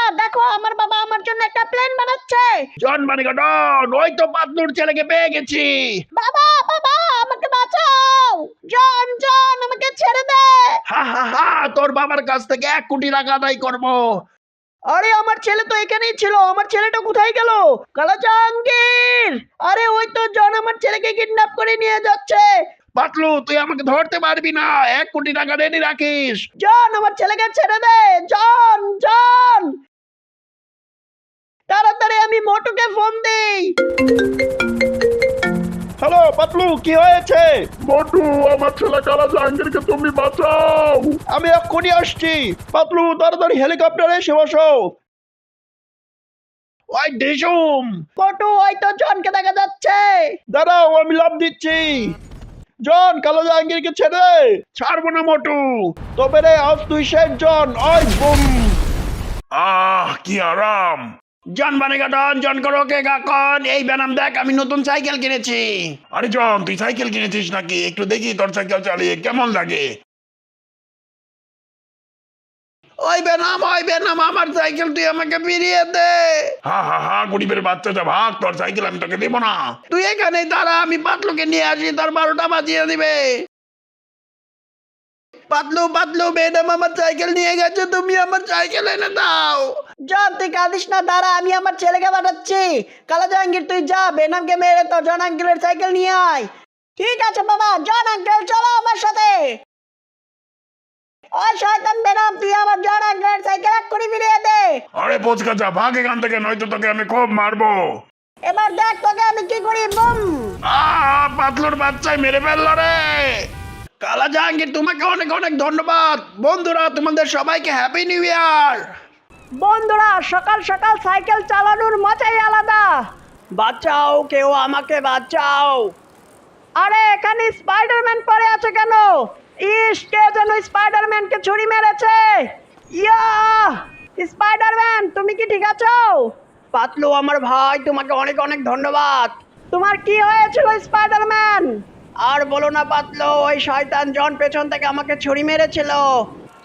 বন্ধুরা দেখো আমার বাবা আমার জন্য একটা প্লেন বানাচ্ছে। জন মানে ডন, ওই তো পাতলুর ছেলেকে পেয়ে গেছি। বাবা বাবা আমাকে বাঁচাও, জন জন আমাকে ছেড়ে দে। হা হা হা, তোর বাবার কাছ থেকে 1 কোটি টাকা আদায় করবো। আরে আমার ছেলে তো এখানেই ছিল, আমার ছেলেটা কোথায় গেল? কালা জাহাঙ্গীর, আরে ওই তো জন আমার ছেলেকে কিডন্যাপ করে নিয়ে যাচ্ছে। পাতলু তুই আমাকে ধরতে পারবি না, 1 কোটি টাকা রেডি রাখিস। জন আমার ছেলেকে ছেড়ে দে, জন জন তাড়াতাড়ি আমি মোটুকে ফোন দেই। হ্যালো পাতলু, কি হয়েছে? মোটু, আমার ছেলে কালা জাহাঙ্গীরকে তুমি বাঁচাও। আমি এক্ষুনি আসছি। পাতলু তাড়াতাড়ি হেলিকপ্টারে এসে বসো। ওই ডিসুম, মোটু ওই তো জনকে দেখা যাচ্ছে। দাঁড়াও আমি লাভ দিচ্ছি। জন কালো জাহাঙ্গীরকে ছেড়ে দে। ছাড়বো না মোটু, তবে রে আজ তুই শেষ জন। ওই বুম। কি আরাম। জন বানেগা ডন, জন করো কে গাকন। এই বেনাম দেখ, আমি নতুন সাইকেল কিনেছি। আরে জন, তুই সাইকেল কিনেছিস নাকি? একটু দেখি তোর সাইকেল চালিয়ে কেমন লাগে। ওই বেনাম আমার সাইকেল তুই আমাকে ফিরিয়ে দে। হা হা হা, গরিবের বাচ্চাটা ভাগ, তোর সাইকেল আমি তোকে দেবো না। তুই এখানে দাঁড়া, আমি পাতলুকে নিয়ে আসি, তার 12টা বাজিয়ে দিবে। পাতলু পাতলু, বেনাম আমার সাইকেল নিয়ে গেছে, তুমি আমার সাইকেল এনে দাও। জন তুই কাঁদিস না, দাঁড়া আমি আমার ছেলেকে পাঠাচ্ছি। কালা জাহাঙ্গীর তুই যা, বেনামকে মেরে তো জন আঙ্কেলের সাইকেল নিয়ে আয়। ঠিক আছে বাবা, জন আঙ্কেল চলো আমার সাথে। ওই শয়তান বেনাম, তুই আমার জন আঙ্কেলের সাইকেল এক্ষুনি ফিরিয়ে দে। আরে পোচকা যা, ভাগ এখান থেকে, নয়তো তোকে আমি খুব মারবো। এবার দেখ তোকে আমি কি করি। বুম। পাতলুর বাচ্চায় মেরে ফেললো রে। কালা জাহাঙ্গীর তোমাকে অনেক অনেক ধন্যবাদ। বন্ধুরা তোমাদের সবাইকে হ্যাপি নিউ ইয়ার। বন্ধুরা সকাল সকাল সাইকেল চালানোর মজাই আলাদা। বাঁচাও, কেউ আমাকে বাঁচাও। আরে এখানে স্পাইডারম্যান পড়ে আছে কেন? ইস, কে যেন স্পাইডারম্যানকে ছুরি মেরেছে। ইয়া, স্পাইডারম্যান তুমি কি ঠিক আছো? পাতলু আমার ভাই, তোমাকে অনেক অনেক ধন্যবাদ। তোমার কি হয়েছিল স্পাইডারম্যান? আর বলো না পাতলু, ওই শয়তান জন পেছন থেকে আমাকে ছুরি মেরেছিল।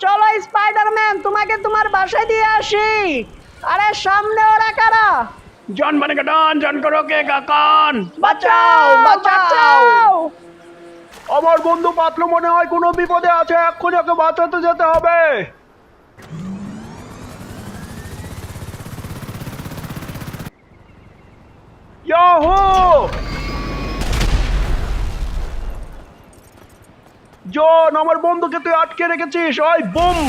চলো স্পাইডারম্যান, তোমাকে তোমার বাসায় দিয়ে আসি। আরে সামনে ওরা কারা? জন বানেগা ডন, জন করো কে গাকন। বাঁচাও বাঁচাও। আমার বন্ধু পাতলু মনে হয় কোনো বিপদে আছে, এক্ষুনি ওকে বাঁচাতে যেতে হবে। ইয়াহু! জন আমার বন্ধুকে তুই আটকে রেখেছিস। ওই বুম।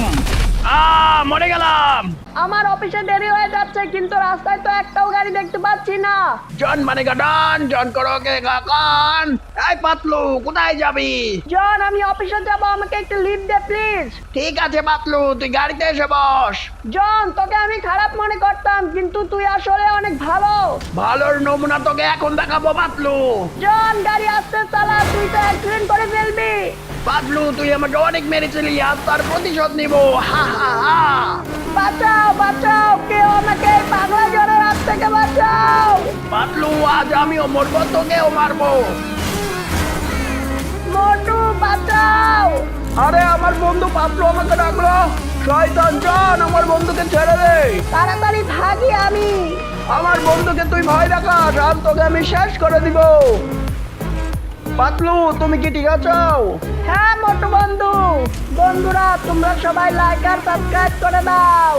মরে গেলাম। আমার অফিসে দেরি হয়ে যাচ্ছে, কিন্তু রাস্তায় তো একটাও গাড়ি দেখতে পাচ্ছি না। জন বানেগা ডন, জন করো কে গাকন। এই পাতলু কোথায় যাবি? জন আমি অফিসে যাব, আমাকে একটু লিভ দে প্লিজ। ঠিক আছে পাতলু, তুই গাড়িতে এসে বস। জন তোকে আমি খারাপ মনে করতাম, কিন্তু তুই আসলে অনেক ভালো। ভালোর নমুনা তোকে এখন দেখাবো পাতলু। জন গাড়ি আস্তে চালা, তুই তো অ্যাক্সিডেন্ট করে ফেলবি। পাতলু তুই আমাকে অনেক মেরেছিলি, আজ তার প্রতিশোধ নিব। হা হা হা। বাঁচাও বাঁচাও, কেউ আমাকে এই পাগলা জনের হাত থেকে বাঁচাও। পাতলু আজ আমিও মরবো, তোকেও মারবো। মোটু বাঁচাও। আরে আমার বন্ধু পাতলু আমাকে ডাকলো। শয়তান জন, আমার বন্ধুকে ছেড়ে দে। তাড়াতাড়ি ভাগি আমি। আমার বন্ধুকে তুই ভয় দেখাস, আর তোকে আমি শেষ করে দিব। পাতলু তুমি কি ঠিক আছো? হ্যাঁ মোটু বন্ধু। বন্ধুরা তোমরা সবাই লাইক আর সাবস্ক্রাইব করে দাও।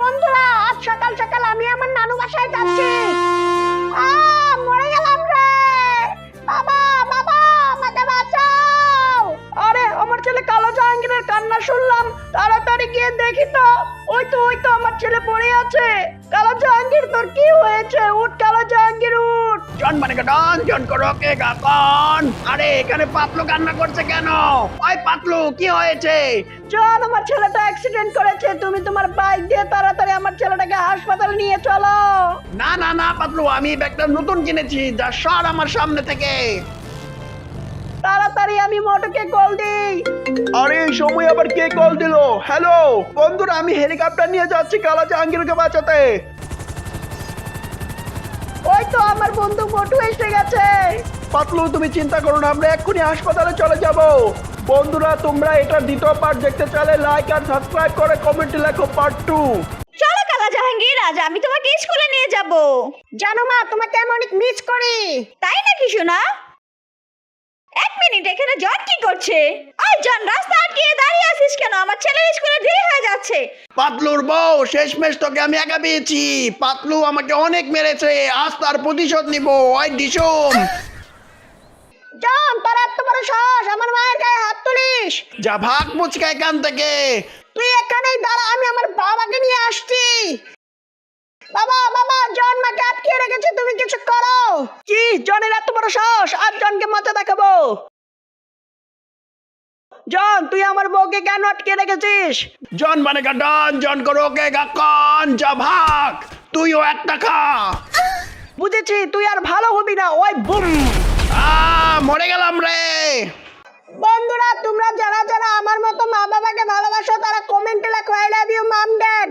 বন্ধুরা আজ সকাল সকাল আমি আমার নানু বাসায় যাচ্ছি। মরে গেলাম রে। বাবা বাবা আমাকে বাঁচাও। আরে আমার ছেলে কালো জাহাঙ্গীরের কান্না শুনলাম, তাড়াতাড়ি গিয়ে দেখি তো। ওই তো আমার ছেলে পড়ে আছে। কালো জাহাঙ্গীর তোর কি হয়েছে? উঠ কালো জাহাঙ্গীর উঠ। জন বানেগা ডন, জন করো কে গাকন। আরে এখানে পাতলু কান্না করছে কেন? ওই পাতলু কি হয়েছে? জন আমার ছেলেটা অ্যাক্সিডেন্ট করেছে, তুমি তোমার বাইক দিয়ে তাড়াতাড়ি আমার ছেলেটাকে হাসপাতালে নিয়ে চলো। না না না পাতলু, আমি ব্যাগটা নতুন কিনেছি, যা সর আমার সামনে থেকে। তাড়াতাড়ি আমি মোটুকে কল দিই। আরে এই সময় আবার কে কল দিল? হ্যালো বন্ধুরা, আমি হেলিকপ্টার নিয়ে যাচ্ছি কালা জাহাঙ্গীরকে বাঁচাতে। ওই তো আমার বন্ধু মোটু এসে গেছে। পাতলু তুমি চিন্তা করো না, আমরা এক্ষুনি হাসপাতালে চলে যাব। বন্ধুরা তোমরা এটার দ্বিতীয় পার্ট দেখতে চাইলে লাইক আর সাবস্ক্রাইব করে কমেন্টে লেখো পার্ট 2। চলো কালা জাহাঙ্গীর। যাব। জানো মা, তোমাকে আমি অনেক মিস করি। তাই নাকি সোনা? এক মিনিট, এখানে জন কি করছে? ওই জন, রাস্তা আটকিয়ে দাঁড়িয়ে আছিস কেন? আমার ছেলের স্কুলে দেরি হয়ে যাচ্ছে। পাতলুর বউ, শেষমেশ তোকে আমি একা পেয়েছি। পাতলু আমাকে অনেক মেরেছে, আজ তার প্রতিশোধ নিব। ওই ডিসুম, জন, তোর এত বড় সাহস আমার মায়ের গায়ে হাত তুলিস? যা ভাগ মুচকা এখান থেকে। তুই এখানেই দাঁড়া, আমি আমার বাবাকে নিয়ে আসছি। বাবা, বাবা, জন মাকে আটকে রেখেছে, তুমি কিছু করো। কি, জনের এত বড় সাহস? আর জনকে মজা দেখাবো। জন, তুই আমার বউকে কেন আটকে রেখেছিস? জন মানে ডন, জন করো কে গাকন, যা ভাগ। তুইও একটা খা। বুঝেছি, তুই আর ভালো হবি না। ওই বুম। মরে গেলাম রে। বন্ধুরা, তোমরা যারা যারা আমার মতো মা বাবাকে ভালোবাসো তারা কমেন্টে লেখো I love you mom dad.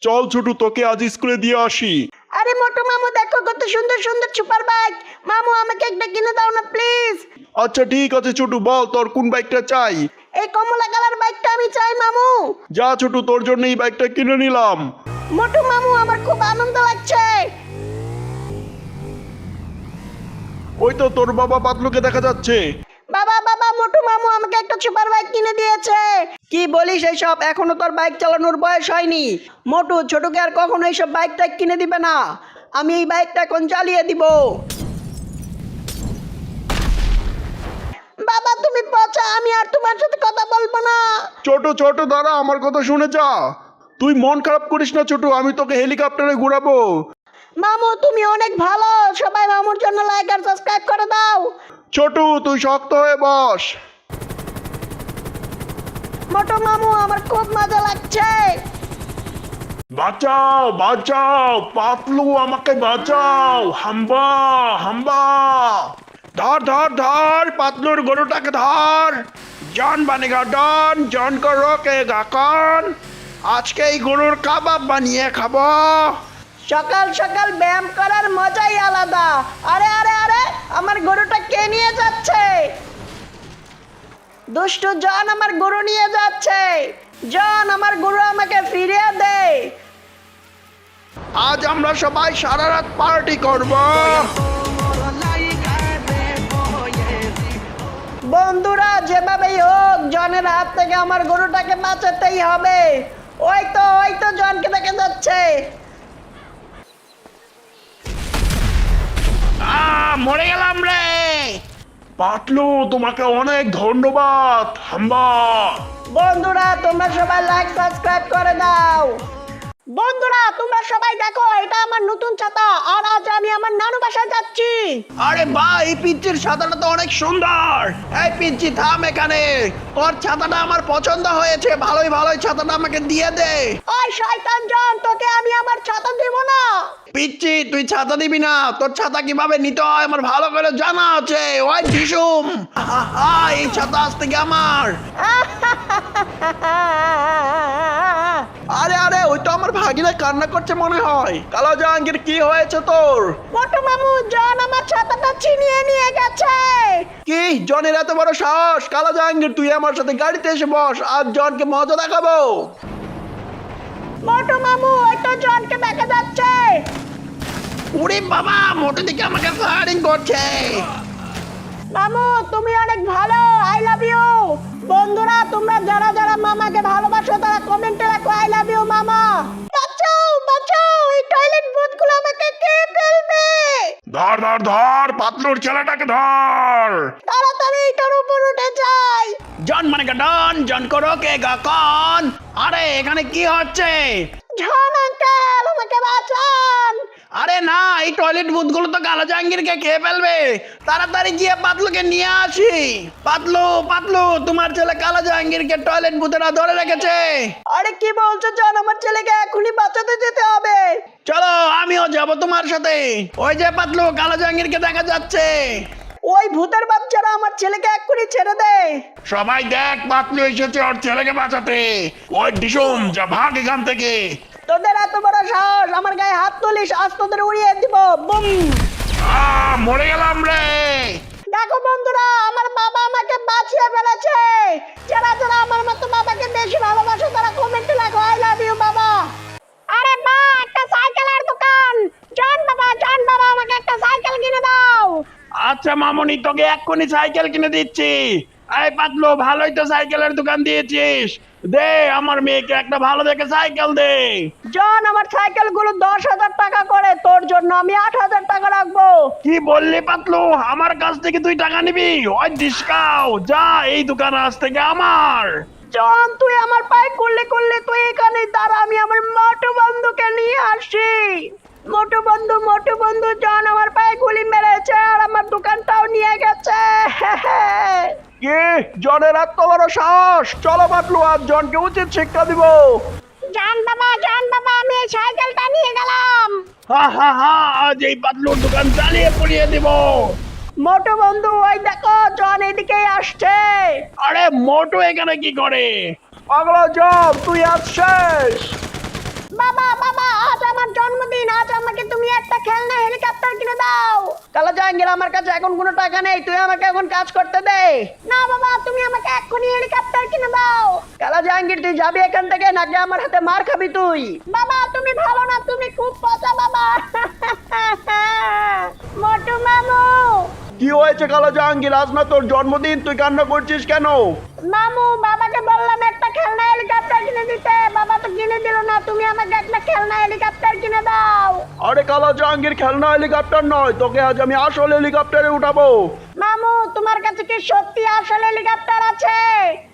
চল ছোটু, তোকে আজ স্কুলে দিয়ে আসি। আরে মোটু মামু, দেখো কত সুন্দর সুন্দর সুপার বাইক। মামু, আমাকে একটা কিনে দাও না প্লিজ। আচ্ছা ঠিক আছে ছোটু, বল তোর কোন বাইকটা চাই। এই কমলা কালার বাইকটা আমি চাই মামু। যা ছোটু, তোর জন্য এই বাইকটা কিনে নিলাম। মোটু মামু, আমার খুব আনন্দ লাগছে। ওই তো তোর বাবা পাতলুকে দেখা যাচ্ছে। বাবা, বাবা, মোটু মামু আমাকে একটা সুপার বাইক কিনে দিয়েছে। কি বলিস এইসব? এখনো তোর বাইক চালানোর বয়স হয়নি। মোটু ছোটকে আর কখনো এইসব বাইক টাইক কিনে দিবে না। আমি এই বাইকটা এখন চালিয়ে দিব। বাবা, তুমি পচা, আমি আর তোমার সাথে কথা বলবো না। ছোট ছোট দাঁড়া, আমার কথা শুনে যা। তুই মন খারাপ করিস না ছোটু, আমি তোকে হেলিকপ্টারে ঘুরাবো। মামু, তুমি অনেক ভালো। সবাই মামুর জন্য লাইক আর সাবস্ক্রাইব করে দাও। ছোটু তুই শক্ত হয়ে বস। মোটু মামু, আমার খুব মজা লাগছে। বাঁচাও বাঁচাও, পাতলু আমাকে বাঁচাও। হাম্বা হাম্বা। ধর ধর ধর, পাতলুর গরুটাকে ধর। জন বানেগা ডন, জন করো কে গাকন। আজকে এই গরুর কাবাব বানিয়ে খাবো। সকাল সকাল ব্যায়াম করার মজাই আলাদা। আরে আরে আরে, আমার গরুটা কে নিয়ে যাচ্ছে? দুষ্টু জন আমার গরু নিয়ে যাচ্ছে। জন, আমার গরু আমাকে ফিরিয়ে দে। আজ আমরা সবাই সারা রাত পার্টি করব। বন্ধুরা, যেভাবেই হোক জনের হাত থেকে আমার গরুটাকে বাঁচাতেই হবে। ওই তো জনকে দেখা যাচ্ছে। মরে গেলাম রে। পাতলু, তোমাকে অনেক ধন্যবাদ। হাম্বা। বন্ধুরা, তোমরা সবাই লাইক সাবস্ক্রাইব করে দাও। বন্ধুরা, তোমরা সবাই দেখো, এটা আমার নতুন ছাতা। আর আজ আমি আমার নানু বাসায় যাচ্ছি। আরে বাহ, এই পিচ্চির ছাতাটা তো অনেক সুন্দর। এই পিচ্চি থাম এখানে। তোর ছাতাটা আমার পছন্দ হয়েছে। ভালোই ভালোই ছাতাটা আমাকে দিয়ে দে। ওই শয়তান জন, তোকে আমি আমার ছাতা দেব না। পিচ্চি, তুই ছাতা দিবি না? তোর ছাতা কিভাবে নিতে হয় আমার ভালো করে জানা আছে। ওই ডিসুম, এই ছাতা আজ থেকে আমার। আরে আরে, ওই তো আমার ভাগিনা কান্না করছে মনে হয়। কালো জাহাঙ্গীর, কি হয়েছে তোর? মোটু মামু, জন আমার ছাতাটা ছিনিয়ে নিয়ে গেছে। কি, জনের এত বড় সাহস? কালো জাহাঙ্গীর, তুই আমার সাথে গাড়িতে এসে বস, আর জনকে মজা দেখাবো। মোটু মামু, ওই তো জনকে দেখা যাচ্ছে। উড়ি বাবা, মোটে দিকে আমাকে ফায়ারিং করছে। মামু, তুমি অনেক ভালো। I love you. বন্ধুরা, তোমরা যারা যারা মামাকে ভালোবাসো তারা কমেন্টে লেখো আই লাভ ইউ মামা। বাঁচাও বাঁচাও, এই টয়লেট ভূতগুলো আমাকে খেয়ে ফেলবে। ধর ধর ধর, পাতলুর ছেলেটাকে ধর। তাড়াতাড়ি এটার উপর উঠে যাই। জন মানে ডন, জন করো কে গাকন। আরে এখানে কি হচ্ছে? জন আঙ্কেল, আমাকে বাঁচান। আরে না, এই টয়লেট ভূতগুলো তো কালো জাহাঙ্গীরকে খেয়ে ফেলবে। তাড়াতাড়ি গিয়ে পাতলুকে নিয়ে আসি। পাতলু পাতলু, তোমার ছেলে কালো জাহাঙ্গীরকে টয়লেট ভূতেরা ধরে রেখেছে। আরে কি বলছো জন? আমার ছেলেকে এখনই বাঁচাতে যেতে হবে। চলো, আমিও যাব তোমার সাথে। ওই যে পাতলু, কালো জাহাঙ্গীরকে দেখা যাচ্ছে। ওই ভূতের বাচ্চারা আমার ছেলেকে এক্ষুনি ছেড়ে দে। সবাই দেখ, পাতলু এসেছে ওর ছেলেকে বাঁচাতে। ওই ডিসুম, যা ভাগ এখান থেকে। তোদের এত বড় সাহস, আমার গায়ে হাত তুলিস, আজ তোদের উড়িয়ে দিব। বুম। মরে গেলাম রে। দেখো বন্ধুরা, আমার বাবা আমাকে বাঁচিয়ে ফেলেছে। যারা যারা আমার মতো বাবাকে বেশি ভালোবাসো তারা কমেন্টে লেখো আই লাভ ইউ বাবা। আরে বাহ, একটা সাইকেলের দোকান। জন আচ্ছা মামুনি, তোকে এক্ষুনি সাইকেল কিনে দিচ্ছি। এই পাতলু, ভালোই তো সাইকেলের দোকান দিয়েছিস, দে আমার মেয়েকে একটা ভালো দেখে সাইকেল দে। জন, আমার সাইকেল গুলো 10,000 টাকা করে, তোর জন্য আমি 8,000 টাকা রাখবো। কি বললি পাতলু, আমার কাছ থেকে তুই টাকা নিবি? ওই ডিসকাও, যা, এই দোকান আজ থেকে আমার। জন, তুই আমার পায়ে করলে করলে, তুই এখানে দাঁড়া, আমি আমার মোটু বন্ধুকে নিয়ে আসি। মোটু বন্ধু, জন আমার পায়ে গুলি মেরেছে আর আমার দোকানটাও নিয়ে গেছে। কি, জনের এত বড় সাহস? চলো পাতলু, আজ জনকে উচিত শিক্ষা দিব। জান বাবা, আমি এই সাইকেলটা নিয়ে গেলাম। হা হা হা, আজ এই পাতলুর দোকান চালিয়ে পুড়িয়ে দিব। মোটু বন্ধু, ওই দেখো জন এদিকেই আসছে। আরে মোটু এখানে কি করে? পাগলা জব, তুই আজ শেষ। বাবা, আজ আমার জন্মদিন, আজ আমাকে তুমি একটা খেলনা হেলিকপ্টার কিনে দাও। কালা জাহাঙ্গীর, আমার কাছে এখন কোনো টাকা নেই, তুই আমাকে এখন কাজ করতে দে। না বাবা, তুমি আমাকে এক্ষুনি হেলিকপ্টার কিনে দাও। কালা জাহাঙ্গীর, তুই যাবি এখান থেকে নাকি আমার হাতে মার খাবি তুই? বাবা তুমি ভালো না, তুমি খুব পচা বাবা। মোটু মামু। কি হয়েছে কালা জাহাঙ্গীর, আজ না তোর জন্মদিন, তুই কান্না করছিস কেন? মামু, বাবাকে বললাম একটা খেলনা হেলিকপ্টার কিনে দিতে, বাবা তো কিনে দিল না, তুমি আমাকে একটা খেলনা হেলিকপ্টার কিনে দাও। আরে কালা জাহাঙ্গীর, খেলনা হেলিকপ্টার নয়, তোকে আজ আমি আসল হেলিকপ্টারে উঠাবো। মামু, তোমার কাছে কি সত্যি আসল হেলিকপ্টার আছে?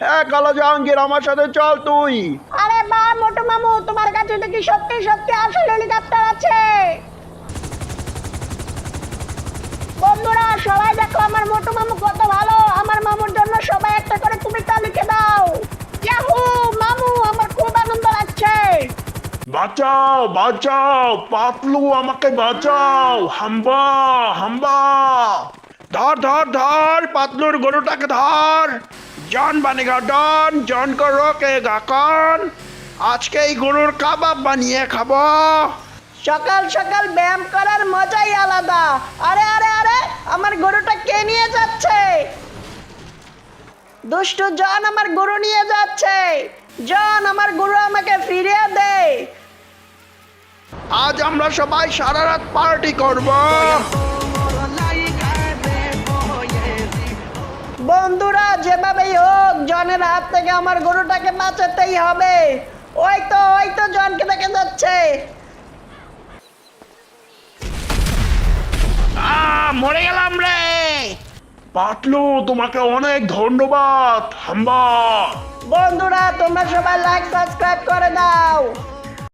হ্যাঁ কালা জাহাঙ্গীর, আমার সাথে চল তুই। আরে বাহ মোটু মামু, তোমার কাছে কি সত্যি সত্যি আসল হেলিকপ্টার আছে? বন্ধুরা সবাই দেখো আমার মোটু মামু কত ভালো, আমার মামুর জন্য সবাই একটা করে কবিতা লিখে দাও। ইয়াহু মামু, আমার খুব আনন্দ লাগছে। বাঁচাও বাঁচাও, পাতলু আমাকে বাঁচাও, হাম্বা হাম্বা। ধর ধর ধর, পাতলুর গরুটাকে ধর। জন বানেগা ডন, জন কো রোকেগা কন। আজকে এই গরুর কাবাব বানিয়ে খাবো। সকাল সকাল ব্যায়াম করার মজাই আলাদা। আরে আরে আরে, আমার গরুটা কে নিয়ে যাচ্ছে? দুষ্টু জন আমার গরু নিয়ে যাচ্ছে। জন, আমার গরু আমাকে ফিরিয়ে দে। আজ আমরা সবাই সারা রাত পার্টি করব। বন্ধুরা যেভাবেই হোক জনের হাত থেকে আমার গরুটাকে বাঁচাতেই হবে। ওই তো জনকে দেখে যাচ্ছে। মরে গেলাম রে। পাতলু তোমাকে অনেক ধন্যবাদ, হাম্বা। বন্ধুরা তোমরা সবাই লাইক সাবস্ক্রাইব করে দাও।